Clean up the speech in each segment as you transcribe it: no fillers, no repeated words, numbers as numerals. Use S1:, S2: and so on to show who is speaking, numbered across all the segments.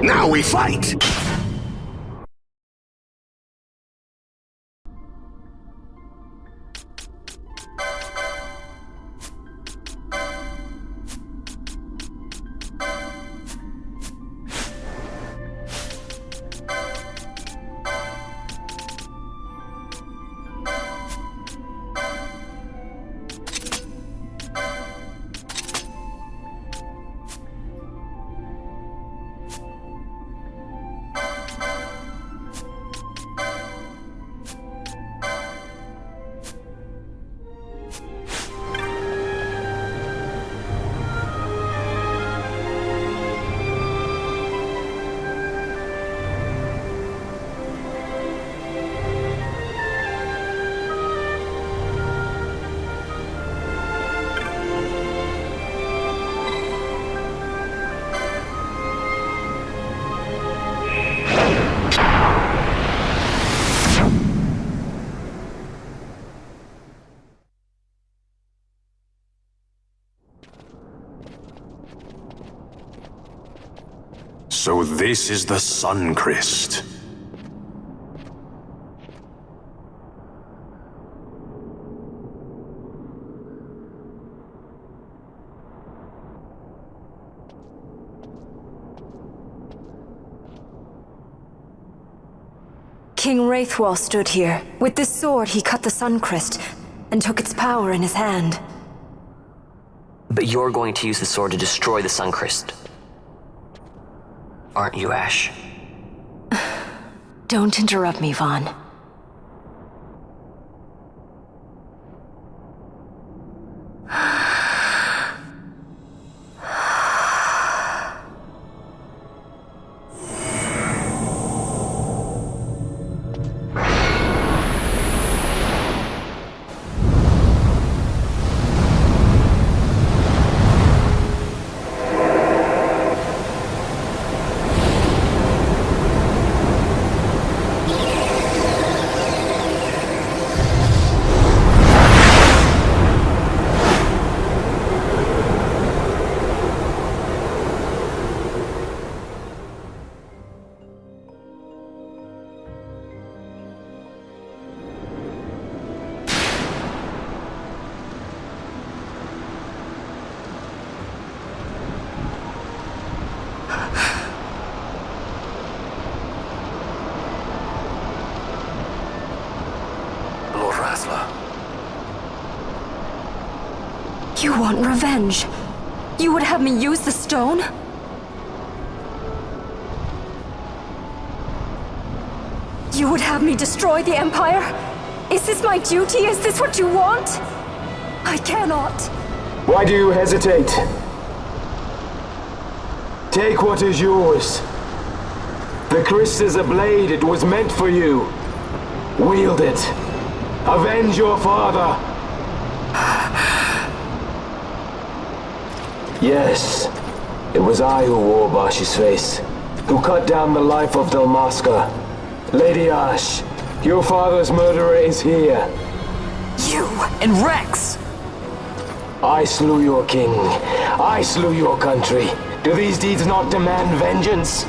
S1: Now we fight!
S2: So this is the Sun Crest.
S3: King Wraithwall stood here. With this sword, he cut the Sun Crest and took its power in his hand.
S4: But you're going to use the sword to destroy the Sun Crest. Aren't you, Ash?
S3: Don't interrupt me, Vaughn. You want revenge? You would have me use the stone? You would have me destroy the Empire? Is this my duty? Is this what you want? I cannot.
S5: Why do you hesitate? Take what is yours. The crest is a blade. It was meant for you. Wield it. Avenge your father. Yes, it was I who wore Bashi's face, who cut down the life of Dalmasca. Lady Ash, your father's murderer is here.
S4: You and Rex!
S5: I slew your king. I slew your country. Do these deeds not demand vengeance?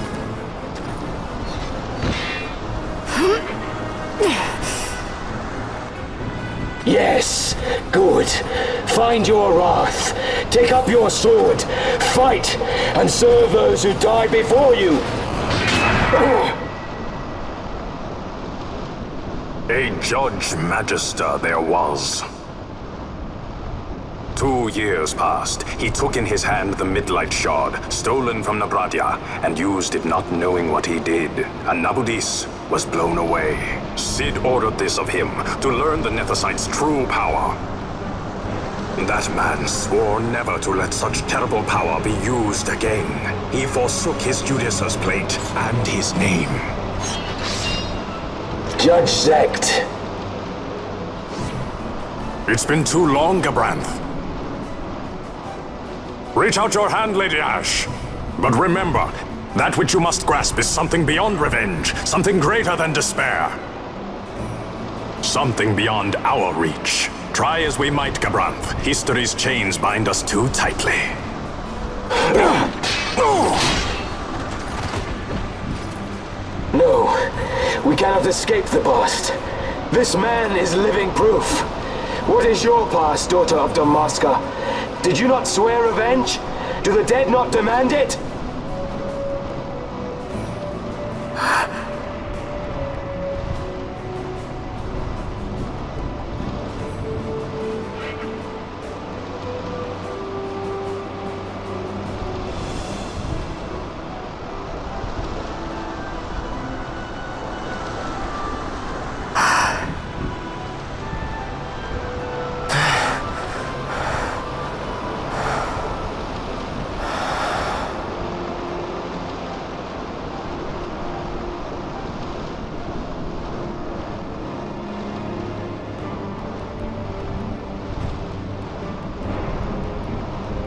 S5: Yes, good. Find your wrath. Take up your sword. Fight, and serve those who died before you.
S2: A Judge Magister there was. 2 years passed. He took in his hand the Midlight Shard, stolen from Nabradia, and used it not knowing what he did. And Nabudis was blown away. Sid ordered this of him, to learn the Nethicite's true power. That man swore never to let such terrible power be used again. He forsook his Judaser's plate and his name.
S5: Judge Zect.
S2: It's been too long, Gabranth. Reach out your hand, Lady Ash. But remember, That which you must grasp is something beyond revenge, something greater than despair. Something beyond our reach. Try as we might, Gabranth, history's chains bind us too tightly.
S5: No, we cannot escape the past. This man is living proof. What is your past, daughter of Damaska? Did you not swear revenge? Do the dead not demand it?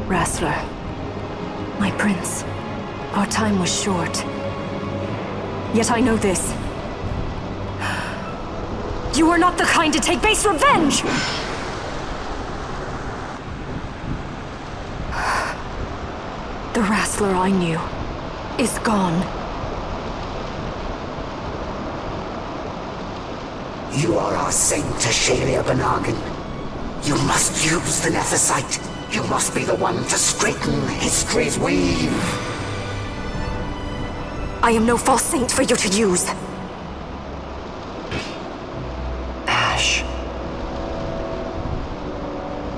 S3: Wrestler. My prince. Our time was short. Yet I know this. You are not the kind to take base revenge! The Wrestler I knew is gone.
S6: You are our saint, Tashalia Banagin. You must use the Nephesite. You must be the one to straighten history's weave.
S3: I am no false saint for you to use.
S4: Ash.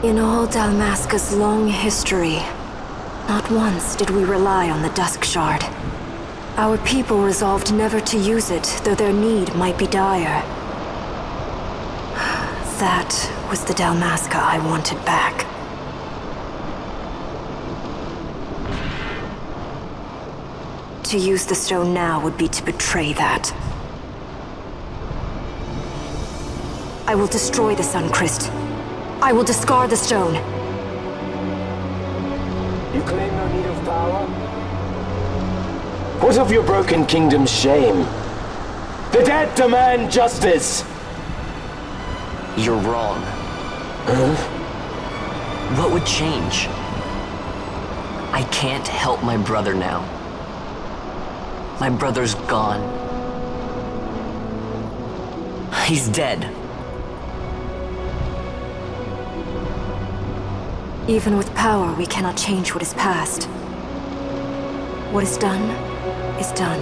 S3: In all Dalmasca's long history, not once did we rely on the Dusk Shard. Our people resolved never to use it, though their need might be dire. That was the Dalmasca I wanted back. To use the stone now would be to betray that. I will destroy the Suncrest. I will discard the stone.
S5: You claim no need of power? What of your broken kingdom's shame? The dead demand justice!
S4: You're wrong.
S5: Huh?
S4: What would change? I can't help my brother now. My brother's gone. He's dead.
S3: Even with power, we cannot change what is past. What is done, is done.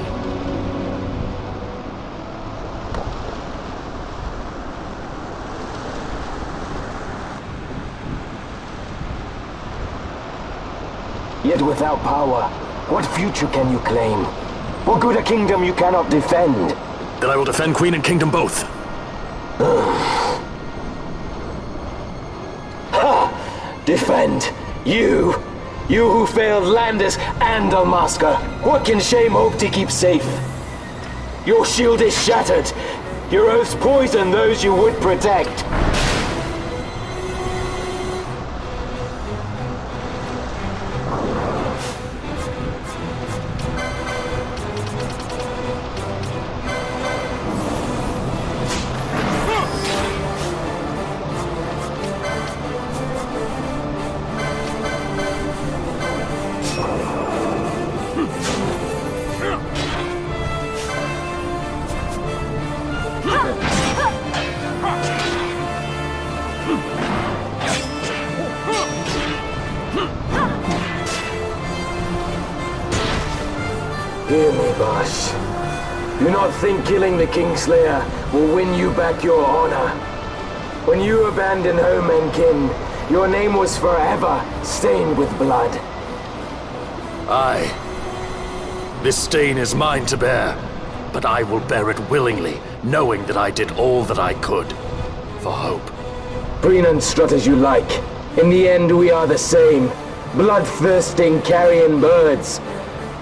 S5: Yet without power, what future can you claim? What good a kingdom you cannot defend?
S2: Then I will defend Queen and Kingdom both.
S5: Ha! Defend? You? You who failed Landis and Dalmasca. What can shame hope to keep safe? Your shield is shattered. Your oaths poison those you would protect. Hear me, Bash. Do not think killing the Kingslayer will win you back your honor. When you abandoned home and kin, your name was forever stained with blood.
S7: Aye. This stain is mine to bear, but I will bear it willingly, knowing that I did all that I could. For hope.
S5: Preen and strut as you like. In the end, we are the same. Bloodthirsting carrion birds.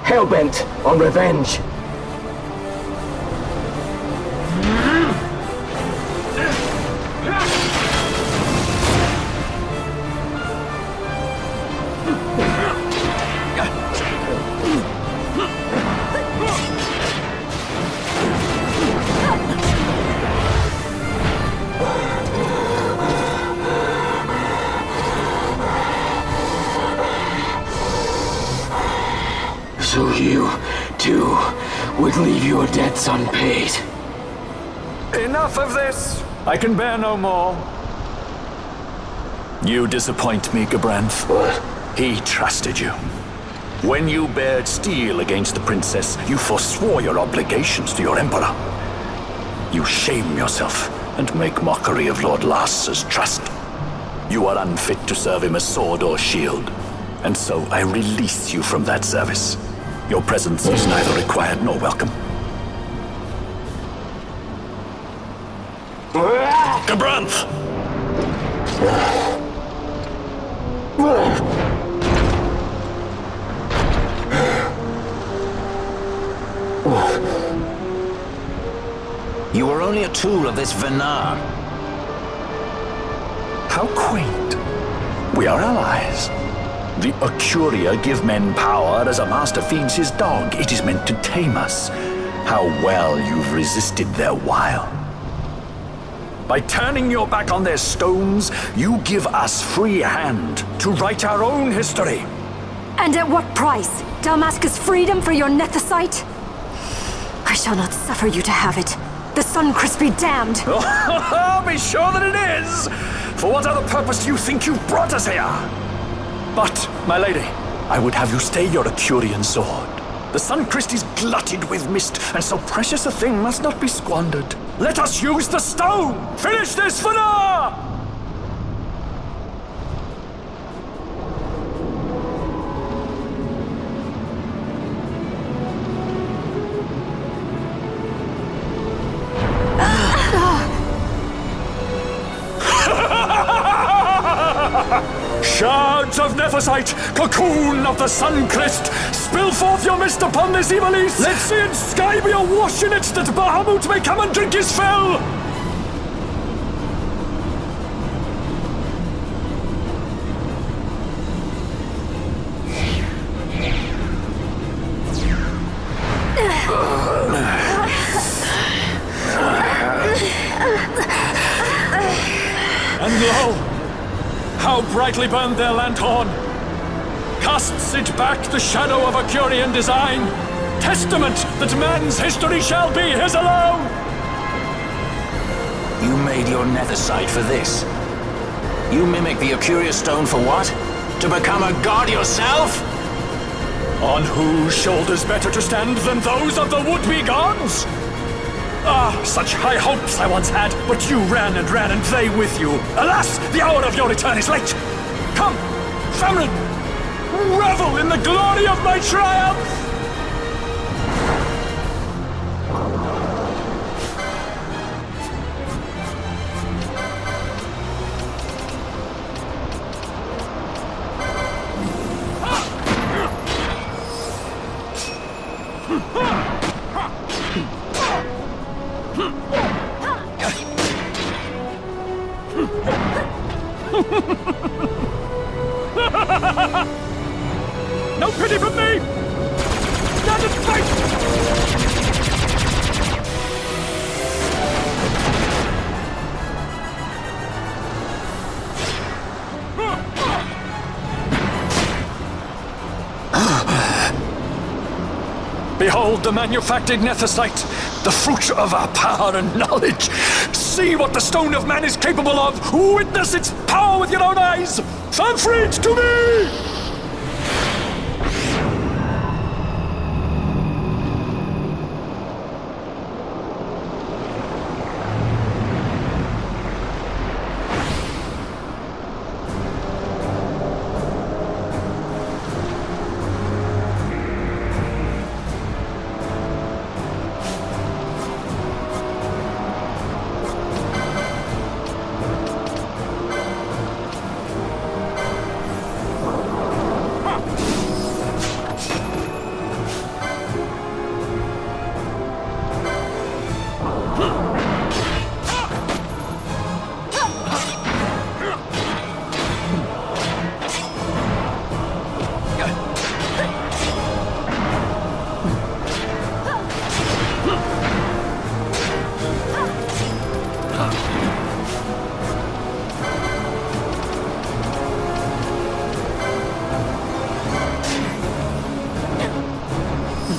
S5: Hellbent on revenge. So you, too, would leave your debts unpaid.
S7: Enough of this! I can bear no more. You disappoint me, Gabranth.
S5: What?
S7: He trusted you. When you bared steel against the princess, you forswore your obligations to your emperor. You shame yourself and make mockery of Lord Lars's trust. You are unfit to serve him as sword or shield, and so I release you from that service. Your presence is neither required nor welcome. Gabranth!
S8: You were only a tool of this Venar.
S7: How quaint. We are allies. The Ocuria give men power as a master feeds his dog. It is meant to tame us. How well you've resisted their wile. By turning your back on their stones, you give us free hand to write our own history.
S3: And at what price? Dalmasca's freedom for your nethicite? I shall not suffer you to have it. The Sunchrist be damned!
S7: Be sure that it is! For what other purpose do you think you've brought us here? But, my lady, I would have you stay your Acurian sword. The Sunchrist is glutted with mist, and so precious a thing must not be squandered. Let us use the stone! Finish this for now! Shards of Nephesite, cocoon of the Sunchrist, spill forth your mist upon this evil east! Let sea and sky be awash in it, that Bahamut may come and drink his fill! And lo! How brightly burned their lanthorn! Casts it back the shadow of a Curian design, testament that man's history shall be his alone!
S8: You made your nethicite for this. You mimic the Ocuria stone for what? To become a god yourself?
S7: On whose shoulders better to stand than those of the would-be gods? Ah, such high hopes I once had, but you ran, and they with you. Alas, the hour of your return is late. Come, Famfrit, revel in the glory of my triumph! No pity from me! Stand and fight! Behold the manufactured nethicite, the fruit of our power and knowledge. See what the stone of man is capable of. Witness its power with your own eyes. Famfrit, to me!
S9: You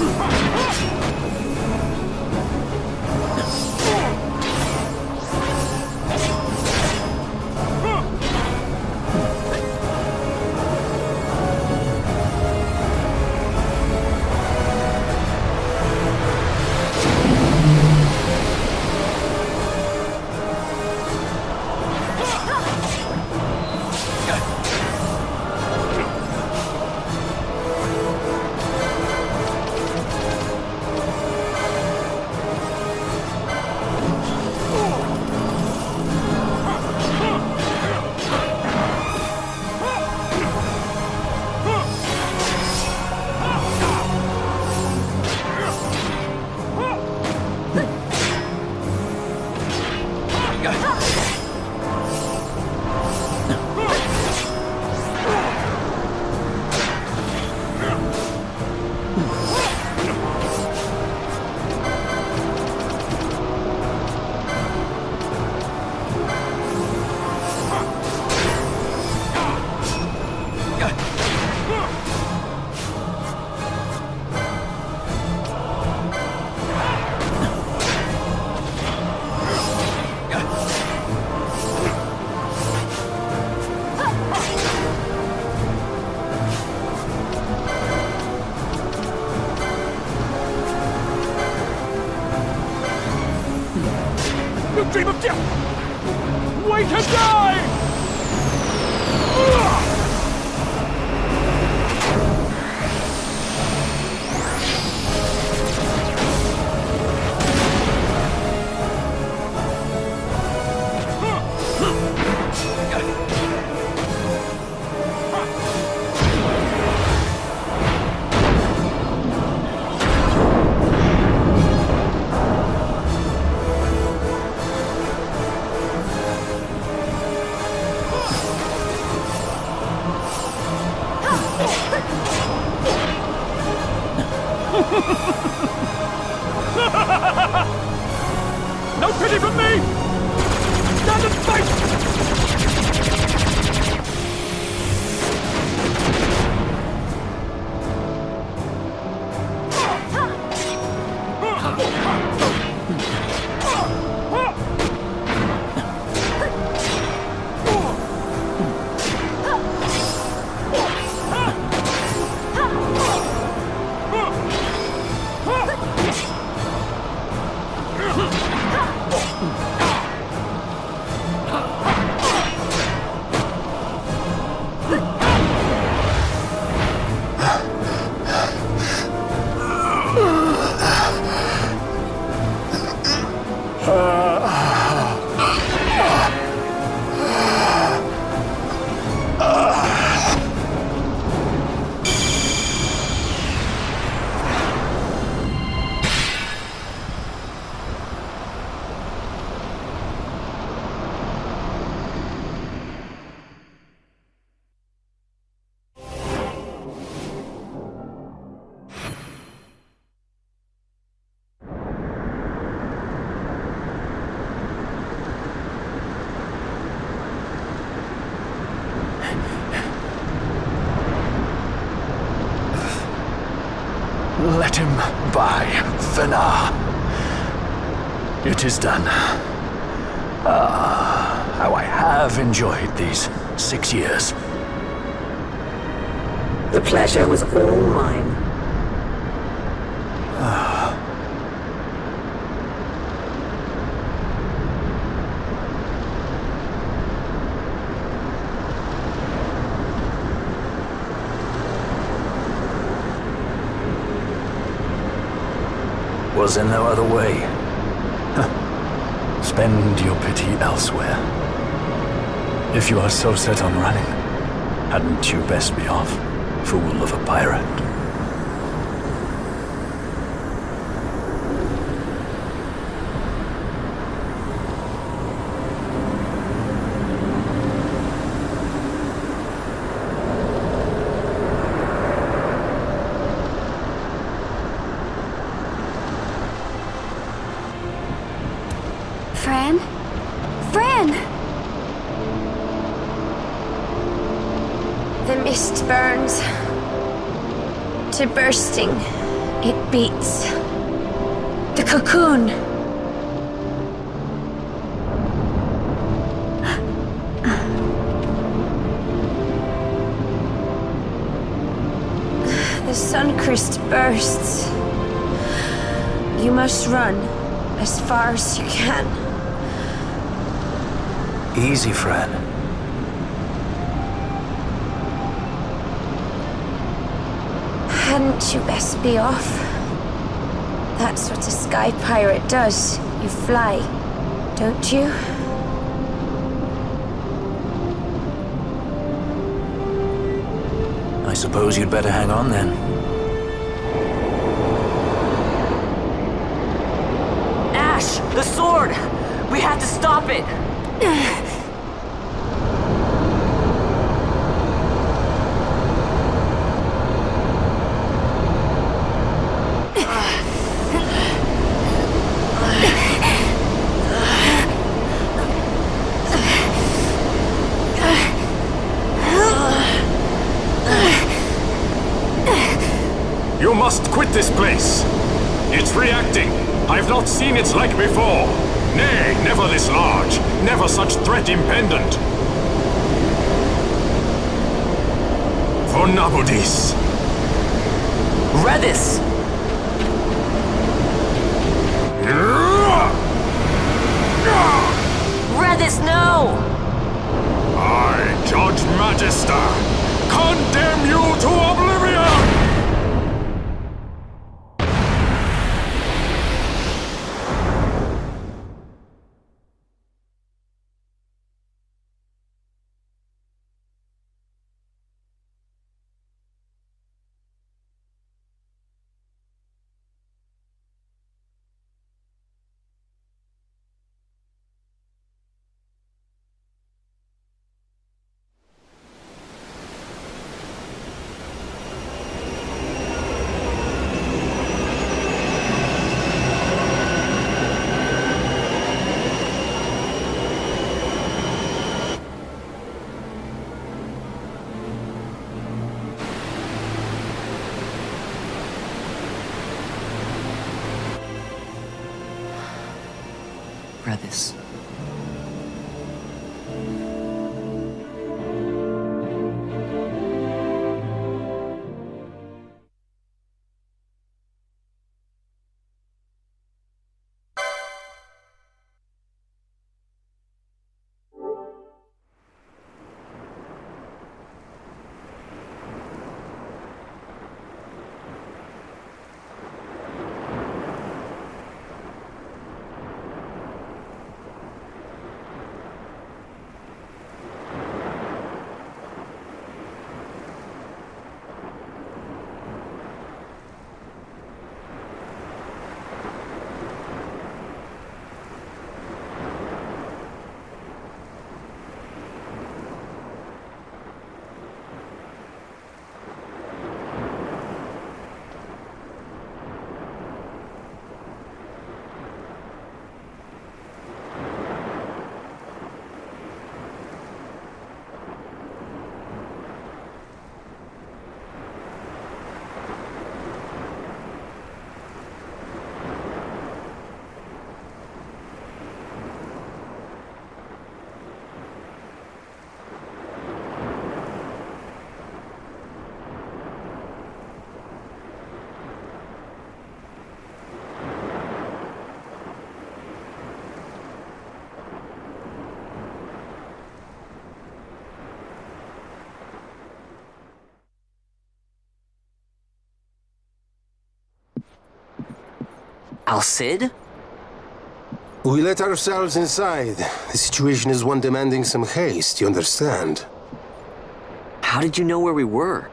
S9: dream of death! Wait and die! No pity from me! Stand and fight!
S7: Let him by, Venar. It is done. Ah, how I have enjoyed these 6 years.
S6: The pleasure was all mine.
S7: Was there no other way? Spend your pity elsewhere. If you are so set on running, hadn't you best be off, fool of a pirate?
S3: Fran? Fran! The mist burns to bursting
S10: It beats. The cocoon. The Suncrest bursts. You must run as far as you can.
S7: Easy, friend.
S10: Hadn't you best be off? That's what a sky pirate does. You fly, don't you?
S7: I suppose you'd better hang on then.
S4: Ash! The sword! We have to stop it!
S2: You must quit this place. It's reacting. I've not seen its like before. Nay, never this large. Never such threat impendent. For Nabudis.
S4: Redis! Redis, no!
S2: I, Judge Magister, condemn you to oblivion!
S4: Redis. Al-Cid?
S11: We let ourselves inside. The situation is one demanding some haste, you understand?
S4: How did you know where we were?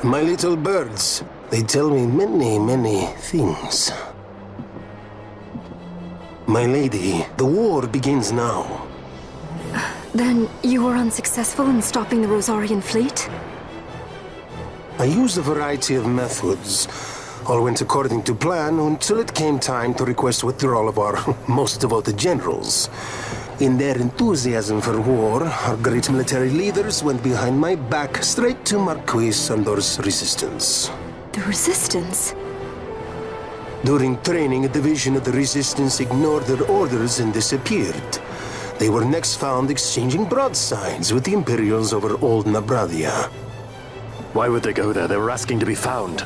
S11: My little birds. They tell me many, many things. My lady, the war begins now.
S3: Then you were unsuccessful in stopping the Rosarian fleet?
S11: I used a variety of methods. All went according to plan until it came time to request withdrawal of our most devoted generals. In their enthusiasm for war, our great military leaders went behind my back straight to Marquis Sandor's resistance.
S3: The Resistance?
S11: During training, a division of the Resistance ignored their orders and disappeared. They were next found exchanging broadsides with the Imperials over Old Nabradia.
S7: Why would they go there? They were asking to be found.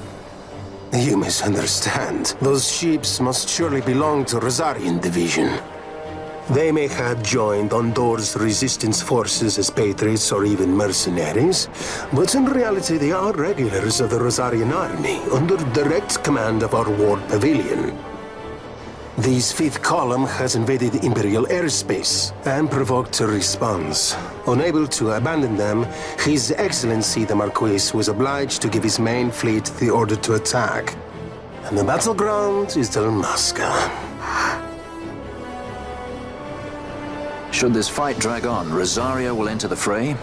S11: You misunderstand. Those ships must surely belong to Rosarian Division. They may have joined Ondor's resistance forces as patriots or even mercenaries, but in reality they are regulars of the Rosarian army, under direct command of our war pavilion. This fifth column has invaded Imperial airspace and provoked a response. Unable to abandon them, His Excellency the Marquis was obliged to give his main fleet the order to attack. And the battleground is Dalmasca.
S8: Should this fight drag on, Rosaria will enter the fray.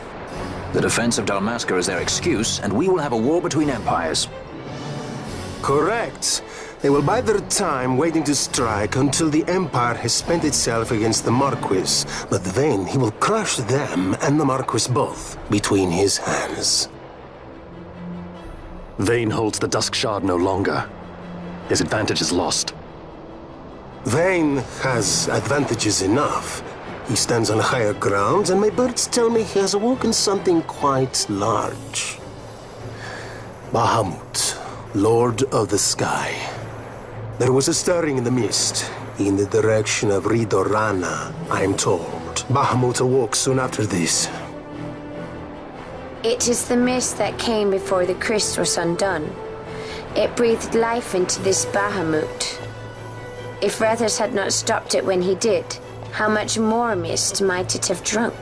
S8: The defense of Dalmasca is their excuse, and we will have a war between empires.
S11: Correct. They will bide their time waiting to strike until the Empire has spent itself against the Marquis. But then he will crush them and the Marquis both between his hands.
S7: Vayne holds the Dusk Shard no longer. His advantage is lost.
S11: Vayne has advantages enough. He stands on higher ground, and my birds tell me he has awoken something quite large. Bahamut, Lord of the Sky. There was a stirring in the mist, in the direction of Ridorana, I'm told. Bahamut awoke soon after this.
S10: It is the mist that came before the Christ was undone. It breathed life into this Bahamut. If Rethers had not stopped it when he did, how much more mist might it have drunk?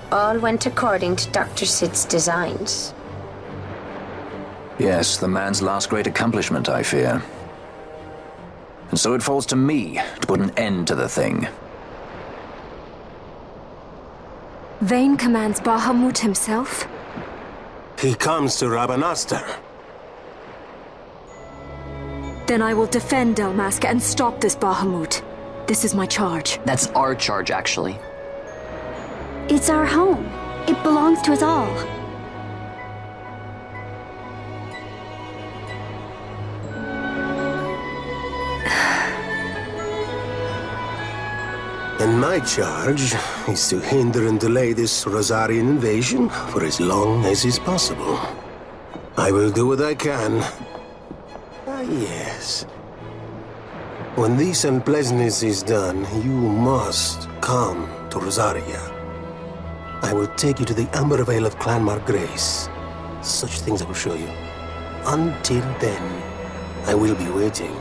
S10: All went according to Dr. Sid's designs.
S8: Yes, the man's last great accomplishment, I fear. And so it falls to me to put an end to the thing.
S3: Vayne commands Bahamut himself?
S11: He comes to Rabanastar.
S3: Then I will defend Dalmasca and stop this Bahamut. This is my charge.
S4: That's our charge, actually.
S12: It's our home. It belongs to us all.
S11: And my charge is to hinder and delay this Rosarian invasion for as long as is possible. I will do what I can. Ah, yes. When this unpleasantness is done, you must come to Rosaria. I will take you to the Amber Vale of Clan Margrace. Such things I will show you. Until then, I will be waiting.